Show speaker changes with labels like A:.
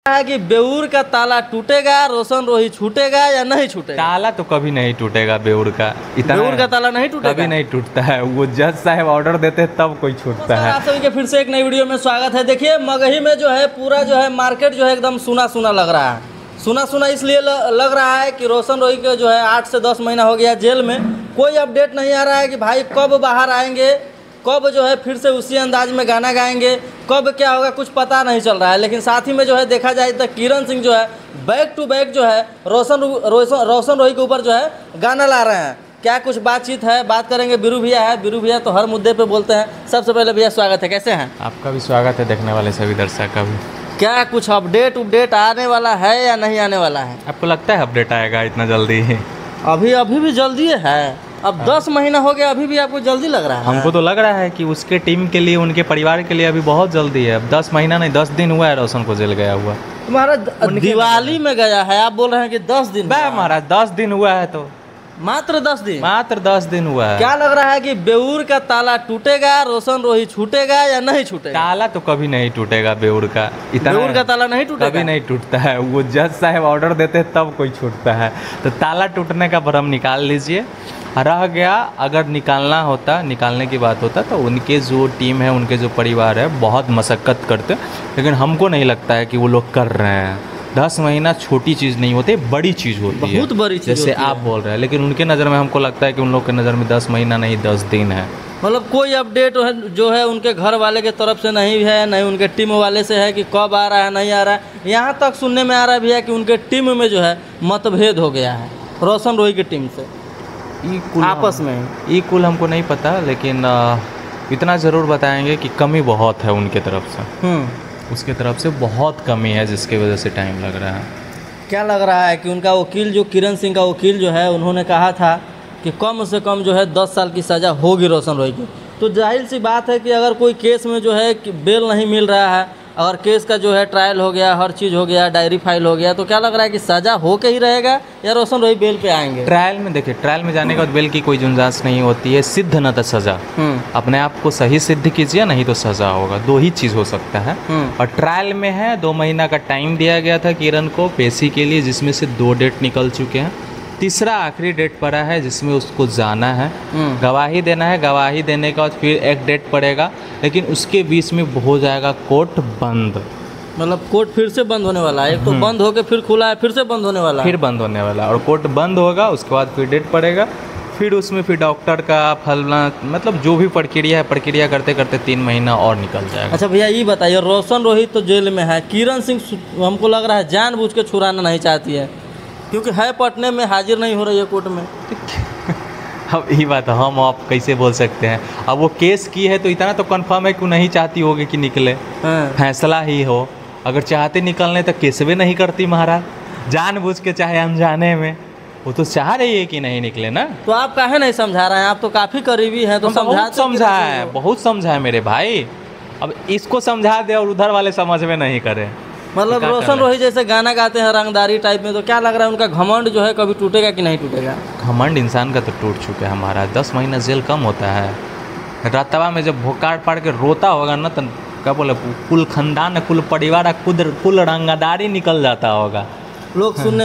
A: है कि बेउर का ताला टूटेगा, रोशन रोही छूटेगा या नहीं छूटेगा?
B: ताला तो कभी नहीं टूटेगा बेउर का। इतना
A: बेउर का ताला नहीं टूटेगा,
B: कभी नहीं टूटता है। वो जज साहब ऑर्डर देते हैं तब कोई छूटता है।
A: आप सभी के फिर से एक नई वीडियो में स्वागत है। देखिए मगही में जो है पूरा जो है मार्केट जो है एकदम सुना सुना लग रहा है। सुना सुना इसलिए लग रहा है कि रोशन रोही के जो है 8 से 10 महीना हो गया जेल में। कोई अपडेट नहीं आ रहा है कि भाई कब बाहर आएंगे, कब जो है फिर से उसी अंदाज में गाना गाएंगे, कब क्या होगा कुछ पता नहीं चल रहा है। लेकिन साथ ही में जो है देखा जाए तो किरण सिंह जो है बैक टू बैक जो है रोशन रोही के ऊपर जो है गाना ला रहे हैं। क्या कुछ बातचीत है, बात करेंगे। बीरू भैया है, बीरू भैया तो हर मुद्दे पे बोलते हैं। सबसे पहले भैया स्वागत है, कैसे हैं?
B: आपका भी स्वागत है, देखने वाले सभी दर्शक का भी।
A: क्या कुछ अपडेट आने वाला है या नहीं आने वाला है?
B: आपको लगता है अपडेट आएगा इतना जल्दी?
A: अभी भी जल्दी है। अब 10 महीना हो गया, अभी भी आपको जल्दी लग रहा है?
B: हमको तो लग रहा है कि उसके टीम के लिए, उनके परिवार के लिए अभी बहुत जल्दी है। अब 10 महीना नहीं 10 दिन हुआ है रोशन को जेल गया हुआ।
A: तुम्हारा दिवाली में गया है, आप बोल रहे हैं कि 10 दिन?
B: महाराज 10 दिन हुआ है तो
A: मात्र 10 दिन?
B: मात्र 10 दिन हुआ है।
A: क्या लग रहा है कि बेउर का ताला टूटेगा, रोशन रोही छूटेगा या नहीं छूटेगा?
B: ताला तो कभी नहीं टूटेगा बेउर का। इतना
A: बेउर का ताला नहीं टूटेगा,
B: कभी नहीं टूटता है। वो जज साहब ऑर्डर देते हैं तब कोई छूटता है। तो ताला टूटने का भ्रम निकाल लीजिए। रह गया, अगर निकालने की बात होता तो उनके जो टीम है, उनके जो परिवार है बहुत मशक्क़त करते, लेकिन हमको नहीं लगता है कि वो लोग कर रहे हैं। 10 महीना छोटी चीज़ नहीं होती, बड़ी चीज़ होती है,
A: बहुत बड़ी चीज़,
B: जैसे आप बोल रहे हैं। लेकिन उनके नज़र में हमको लगता है कि उन लोग के नज़र में 10 महीना नहीं 10 दिन है।
A: मतलब कोई अपडेट जो है उनके घर वाले के तरफ से नहीं है, नहीं उनके टीम वाले से है कि कब आ रहा है नहीं आ रहा है। यहाँ तक सुनने में आ रहा है भैया कि उनके टीम में जो है मतभेद हो गया है रोशन रोही की टीम से आपस में।
B: ये कुल हमको नहीं पता, लेकिन इतना ज़रूर बताएंगे कि कमी बहुत है उनके तरफ से। उसके तरफ से बहुत कमी है, जिसकी वजह से टाइम लग रहा है।
A: क्या लग रहा है कि उनका वकील जो किरण सिंह का वकील जो है, उन्होंने कहा था कि कम से कम जो है 10 साल की सज़ा होगी रोशन रोही की। तो जाहिर सी बात है कि अगर कोई केस में जो है बेल नहीं मिल रहा है, अगर केस का जो है ट्रायल हो गया, हर चीज़ हो गया, डायरी फाइल हो गया, तो क्या लग रहा है कि सज़ा हो के ही रहेगा या रोशन रोही बेल पे आएंगे?
B: ट्रायल में देखिए, ट्रायल में जाने के बाद बेल की कोई गुंजाइश नहीं होती है। सिद्ध न तो सज़ा, अपने आप को सही सिद्ध कीजिए, नहीं तो सज़ा होगा। 2 ही चीज़ हो सकता है। और ट्रायल में है 2 महीना का टाइम दिया गया था किरण को पेशी के लिए, जिसमें से 2 डेट निकल चुके हैं। तीसरा आखिरी डेट पड़ा है जिसमें उसको जाना है, गवाही देना है। गवाही देने के बाद फिर एक डेट पड़ेगा, लेकिन उसके बीच में हो जाएगा कोर्ट बंद।
A: मतलब कोर्ट फिर से बंद होने वाला है? एक तो बंद होके फिर खुला है, फिर से बंद होने वाला है?
B: फिर बंद होने वाला है। और कोर्ट बंद होगा, उसके बाद फिर डेट पड़ेगा। फिर उसमें फिर डॉक्टर का फलना, मतलब जो भी प्रक्रिया है, प्रक्रिया करते करते 3 महीना और निकल जाएगा।
A: अच्छा भैया ये बताइए, रोशन रोही तो जेल में है, किरण सिंह हमको लग रहा है जानबूझ के छुड़ाना नहीं चाहती है, क्योंकि है पटने में, हाजिर नहीं हो रही है कोर्ट में।
B: अब ये बात हम आप कैसे बोल सकते हैं? अब वो केस की है तो इतना तो कंफर्म है कि नहीं चाहती होगी कि निकले, फैसला ही हो। अगर चाहते निकलने तो केस भी नहीं करती महाराज, जानबूझ के चाहे अनजाने में। वो तो चाह रही है कि नहीं निकले ना। तो
A: आप काहे नहीं समझा रहे हैं? आप तो काफ़ी करीबी हैं, तो
B: बहुत समझा है मेरे भाई। अब इसको समझा दे और उधर वाले समझ में नहीं करे।
A: मतलब रोशन रोही जैसे गाना गाते हैं रंगदारी टाइप में, तो क्या लग रहा है उनका घमंड जो है कभी टूटेगा कि नहीं टूटेगा?
B: घमंड इंसान का तो टूट चुका है हमारा। 10 महीना जेल कम होता है। रातवा में जब भोकाड़ पाड़ के रोता होगा ना, तो क्या बोले, कुल खानदान, कुल परिवार, कुल रंगदारी निकल जाता होगा।
A: लोग सुनने